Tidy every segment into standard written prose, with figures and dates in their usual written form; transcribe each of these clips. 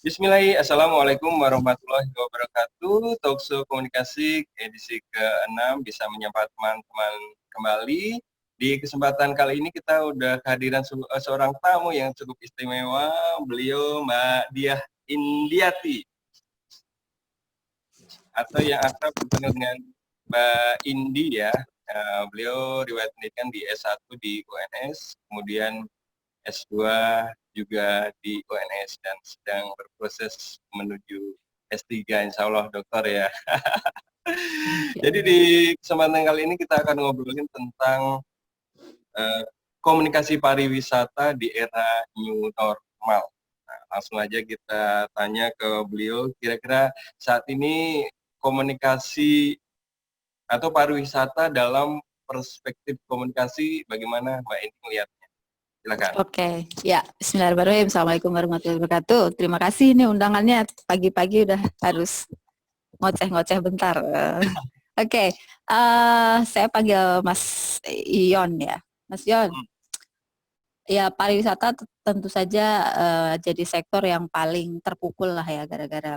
Bismillahirrahmanirrahim. Assalamualaikum warahmatullahi wabarakatuh. Talkshow Komunikasi edisi ke-6 bisa menyapa teman-teman kembali. Di kesempatan kali ini kita udah kehadiran seorang tamu yang cukup istimewa. Beliau Mbak Diah Indiati, atau yang akrab dipanggil dengan Mbak Indi ya. Beliau riwayat pendidikan di S1 di UNS, kemudian S2 juga di UNS dan sedang berproses menuju S3, insya Allah dokter ya. Jadi di kesempatan kali ini kita akan ngobrolin tentang komunikasi pariwisata di era new normal. Nah, langsung aja kita tanya ke beliau, kira-kira saat ini komunikasi atau pariwisata dalam perspektif komunikasi bagaimana Mbak ini melihatnya? Silakan. Oke, ya Bismillahirrahmanirrahim. Assalamualaikum warahmatullahi wabarakatuh. Terima kasih nih undangannya pagi-pagi udah harus ngoceh-ngoceh bentar. Oke, saya panggil Mas Ion ya. Mas Ion, ya pariwisata tentu saja jadi sektor yang paling terpukul lah ya gara-gara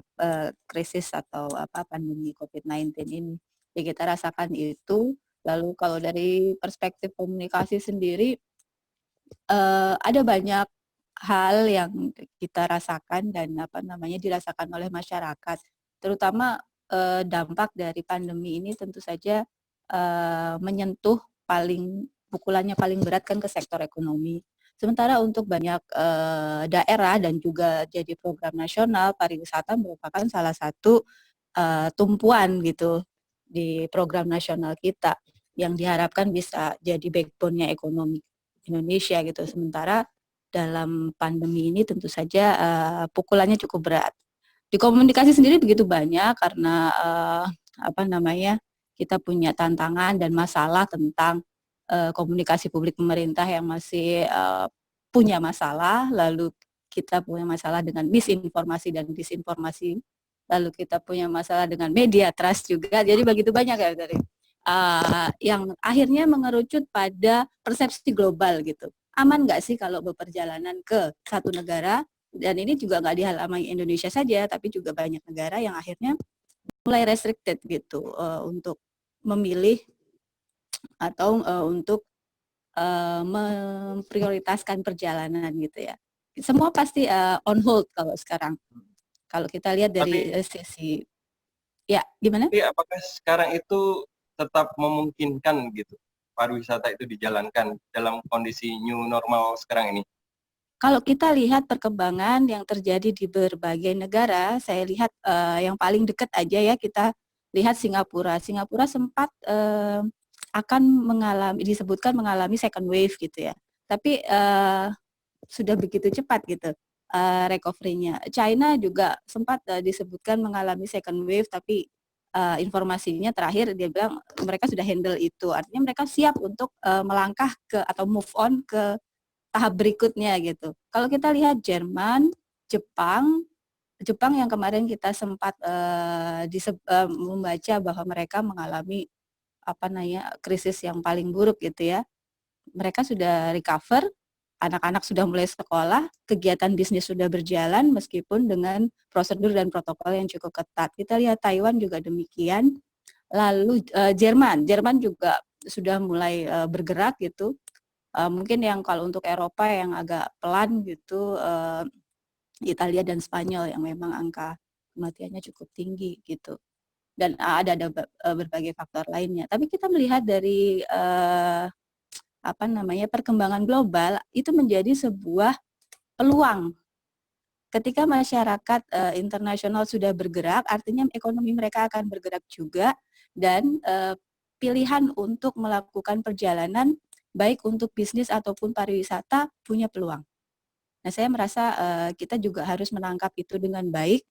krisis atau pandemi COVID-19 ini. Ya kita rasakan itu. Lalu kalau dari perspektif komunikasi sendiri, ada banyak hal yang kita rasakan dan dirasakan oleh masyarakat, terutama dampak dari pandemi ini tentu saja menyentuh pukulannya paling berat kan ke sektor ekonomi. Sementara untuk banyak daerah dan juga jadi program nasional, pariwisata merupakan salah satu tumpuan gitu di program nasional kita yang diharapkan bisa jadi backbone-nya ekonomi Indonesia gitu. Sementara dalam pandemi ini tentu saja pukulannya cukup berat. Di komunikasi sendiri begitu banyak karena kita punya tantangan dan masalah tentang komunikasi publik pemerintah yang masih punya masalah, lalu kita punya masalah dengan misinformasi dan disinformasi, lalu kita punya masalah dengan media trust juga. Jadi begitu banyak ya dari yang akhirnya mengerucut pada persepsi global gitu. Aman nggak sih kalau berperjalanan ke satu negara? Dan ini juga nggak dialami Indonesia saja, tapi juga banyak negara yang akhirnya mulai restricted gitu untuk memilih atau untuk memprioritaskan perjalanan gitu ya. Semua pasti on hold kalau sekarang. Kalau kita lihat dari sisi, ya gimana? Tapi apakah sekarang itu tetap memungkinkan gitu pariwisata itu dijalankan dalam kondisi new normal sekarang ini? Kalau kita lihat perkembangan yang terjadi di berbagai negara, saya lihat yang paling dekat aja ya kita lihat Singapura. Singapura sempat akan disebutkan mengalami second wave gitu ya. Tapi sudah begitu cepat gitu recovery-nya. China juga sempat disebutkan mengalami second wave, tapi informasinya terakhir dia bilang mereka sudah handle itu. Artinya mereka siap untuk melangkah ke atau move on ke tahap berikutnya gitu. Kalau kita lihat Jerman, Jepang yang kemarin kita sempat membaca bahwa mereka mengalami krisis yang paling buruk gitu ya. Mereka sudah recover, anak-anak sudah mulai sekolah, kegiatan bisnis sudah berjalan meskipun dengan prosedur dan protokol yang cukup ketat. Kita lihat Taiwan juga demikian. Lalu Jerman juga sudah mulai bergerak gitu. Mungkin yang kalau untuk Eropa yang agak pelan gitu, Italia dan Spanyol yang memang angka kematiannya cukup tinggi gitu. Dan ada berbagai faktor lainnya. Tapi kita melihat dari perkembangan global itu menjadi sebuah peluang. Ketika masyarakat internasional sudah bergerak, artinya ekonomi mereka akan bergerak juga dan pilihan untuk melakukan perjalanan baik untuk bisnis ataupun pariwisata punya peluang. Nah, saya merasa kita juga harus menangkap itu dengan baik,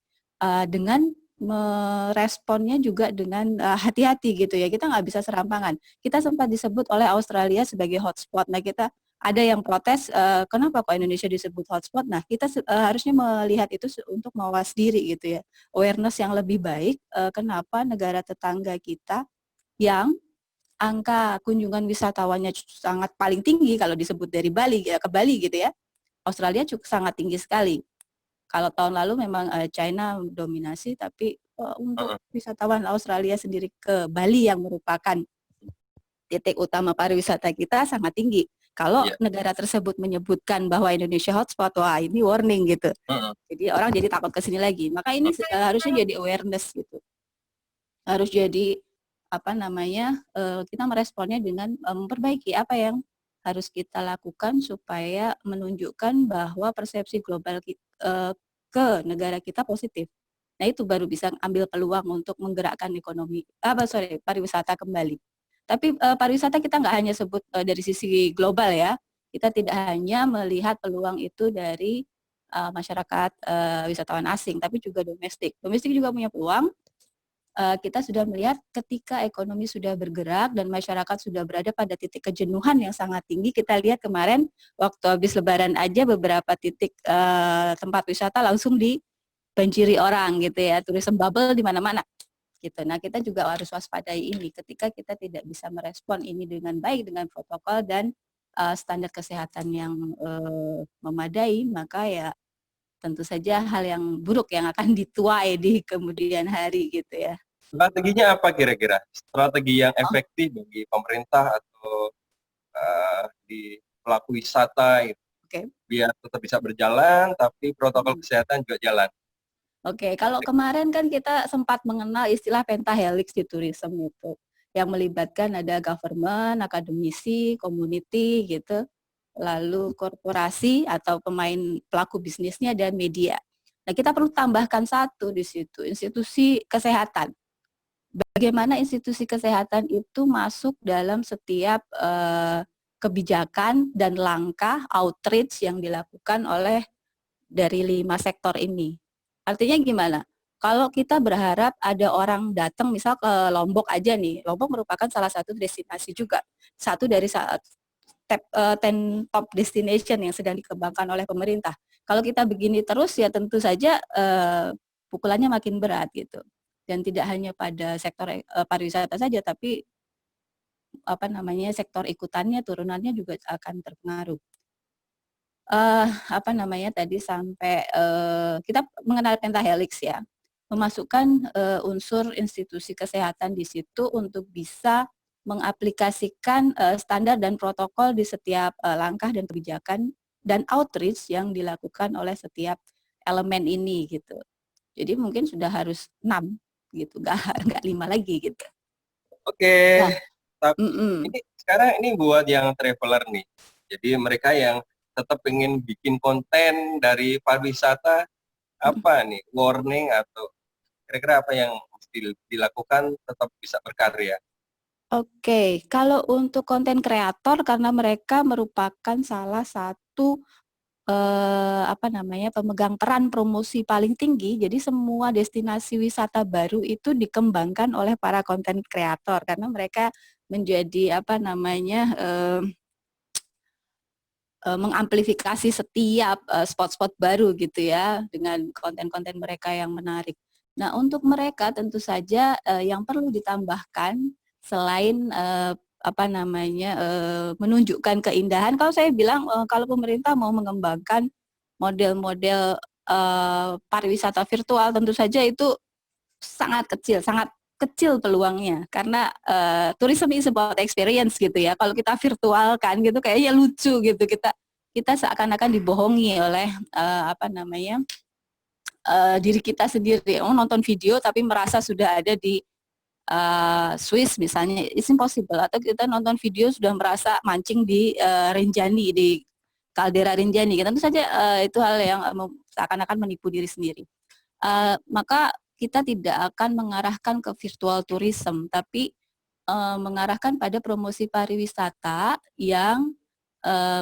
dengan meresponnya juga dengan hati-hati gitu ya. Kita nggak bisa serampangan. Kita sempat disebut oleh Australia sebagai hotspot. Nah, kita ada yang protes, kenapa kok Indonesia disebut hotspot? Nah, kita harusnya melihat itu untuk mawas diri gitu ya. Awareness yang lebih baik, kenapa negara tetangga kita yang angka kunjungan wisatawannya sangat paling tinggi kalau disebut dari Bali ke Bali gitu ya. Australia cukup sangat tinggi sekali. Kalau tahun lalu memang China dominasi, tapi untuk wisatawan Australia sendiri ke Bali yang merupakan titik utama pariwisata kita sangat tinggi. Kalau negara tersebut menyebutkan bahwa Indonesia hotspot, wah ini warning gitu. Jadi orang jadi takut ke sini lagi. Maka ini harusnya jadi awareness gitu. Harus jadi apa namanya, kita meresponnya dengan memperbaiki apa yang harus kita lakukan supaya menunjukkan bahwa persepsi global ke negara kita positif. Nah itu baru bisa ambil peluang untuk menggerakkan ekonomi, pariwisata kembali. Tapi pariwisata kita nggak hanya sebut dari sisi global ya, kita tidak hanya melihat peluang itu dari masyarakat wisatawan asing, tapi juga domestik. Domestik juga punya peluang. Kita sudah melihat ketika ekonomi sudah bergerak dan masyarakat sudah berada pada titik kejenuhan yang sangat tinggi. Kita lihat kemarin waktu habis Lebaran aja beberapa titik tempat wisata langsung dibanjiri orang gitu ya, tourism bubble di mana-mana gitu. Nah kita juga harus waspadai ini ketika kita tidak bisa merespon ini dengan baik dengan protokol dan standar kesehatan yang memadai, maka ya tentu saja hal yang buruk yang akan dituai di kemudian hari gitu ya. Strateginya apa kira-kira? Strategi yang efektif bagi pemerintah atau di pelaku wisata gitu. Biar tetap bisa berjalan, tapi protokol kesehatan juga jalan. Oke, kalau kemarin kan kita sempat mengenal istilah pentahelix di tourism itu, yang melibatkan ada government, akademisi, community gitu, lalu korporasi atau pemain pelaku bisnisnya dan media. Nah, kita perlu tambahkan satu di situ, institusi kesehatan. Bagaimana institusi kesehatan itu masuk dalam setiap kebijakan dan langkah outreach yang dilakukan oleh dari 5 sektor ini. Artinya gimana? Kalau kita berharap ada orang datang misal ke Lombok aja nih, Lombok merupakan salah satu destinasi juga. Satu dari 10 top destination yang sedang dikembangkan oleh pemerintah. Kalau kita begini terus ya tentu saja pukulannya makin berat gitu. Dan tidak hanya pada sektor pariwisata saja, tapi apa namanya sektor ikutannya turunannya juga akan terpengaruh. Apa namanya tadi sampai kita mengenal pentahelix ya, memasukkan unsur institusi kesehatan di situ untuk bisa mengaplikasikan standar dan protokol di setiap langkah dan kebijakan dan outreach yang dilakukan oleh setiap elemen ini gitu. Jadi mungkin sudah harus 6 gitu, nggak 5 lagi gitu. Oke, tapi ini sekarang ini buat yang traveler nih. Jadi mereka yang tetap ingin bikin konten dari pariwisata, apa nih warning atau kira-kira apa yang mesti dilakukan tetap bisa berkarya? Oke, kalau untuk konten kreator karena mereka merupakan salah satu apa namanya pemegang peran promosi paling tinggi, jadi semua destinasi wisata baru itu dikembangkan oleh para konten kreator karena mereka menjadi apa namanya mengamplifikasi setiap spot-spot baru gitu ya dengan konten-konten mereka yang menarik. Nah untuk mereka tentu saja yang perlu ditambahkan selain apa namanya menunjukkan keindahan. Kalau saya bilang kalau pemerintah mau mengembangkan model-model pariwisata virtual tentu saja itu sangat kecil peluangnya karena tourism is about experience gitu ya. Kalau kita virtual kan gitu kayaknya lucu gitu kita seakan-akan dibohongi oleh apa namanya diri kita sendiri. Nonton video tapi merasa sudah ada di Swiss misalnya, it's impossible. Atau kita nonton video sudah merasa mancing di Rinjani, di kaldera Rinjani. Tentu saja itu hal yang seakan-akan menipu diri sendiri. Maka kita tidak akan mengarahkan ke virtual tourism, tapi mengarahkan pada promosi pariwisata yang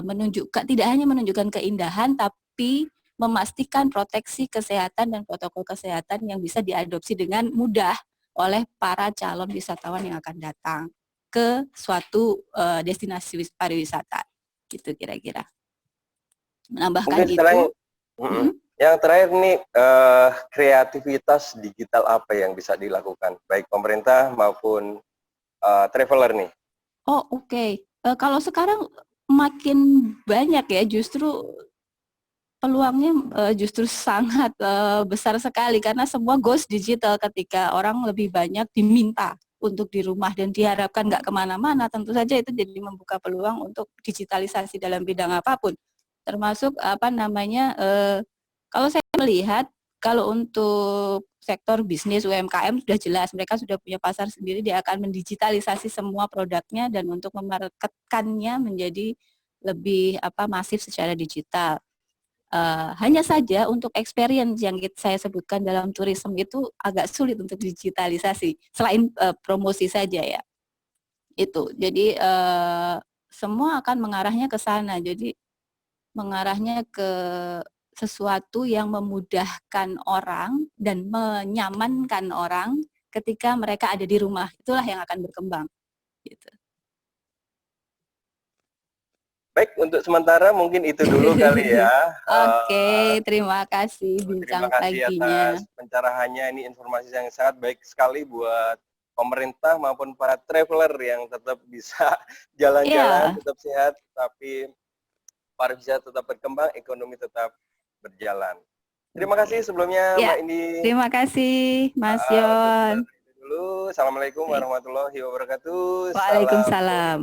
menunjukkan tidak hanya menunjukkan keindahan, tapi memastikan proteksi kesehatan dan protokol kesehatan yang bisa diadopsi dengan mudah oleh para calon wisatawan yang akan datang ke suatu destinasi pariwisata, gitu kira-kira. Menambahkan Mungkin itu. Yang terakhir nih kreativitas digital apa yang bisa dilakukan baik pemerintah maupun traveler nih? Oh oke. Kalau sekarang makin banyak ya justru peluangnya justru sangat besar sekali karena semua goes digital ketika orang lebih banyak diminta untuk di rumah dan diharapkan nggak kemana-mana, tentu saja itu jadi membuka peluang untuk digitalisasi dalam bidang apapun, termasuk apa namanya, kalau saya melihat kalau untuk sektor bisnis UMKM sudah jelas mereka sudah punya pasar sendiri, dia akan mendigitalisasi semua produknya dan untuk memarketkannya menjadi lebih apa masif secara digital. Hanya saja untuk experience yang saya sebutkan dalam tourism itu agak sulit untuk digitalisasi, selain promosi saja ya. Itu. Jadi semua akan mengarahnya ke sana. Jadi mengarahnya ke sesuatu yang memudahkan orang dan menyamankan orang ketika mereka ada di rumah. Itulah yang akan berkembang. Gitu. Baik, untuk sementara mungkin itu dulu kali ya. Oke, terima kasih Terima bincang kasih paginya. atas pencerahannya. Ini informasi yang sangat baik sekali buat pemerintah maupun para traveler yang tetap bisa jalan-jalan, Iya, tetap sehat, tapi pariwisata tetap berkembang, ekonomi tetap berjalan. Terima kasih betul. sebelumnya Ya, Mbak Indi. terima kasih Mas Untuk Yon. sementara itu dulu. Assalamualaikum Baik. warahmatullahi wabarakatuh. Salam. Waalaikumsalam.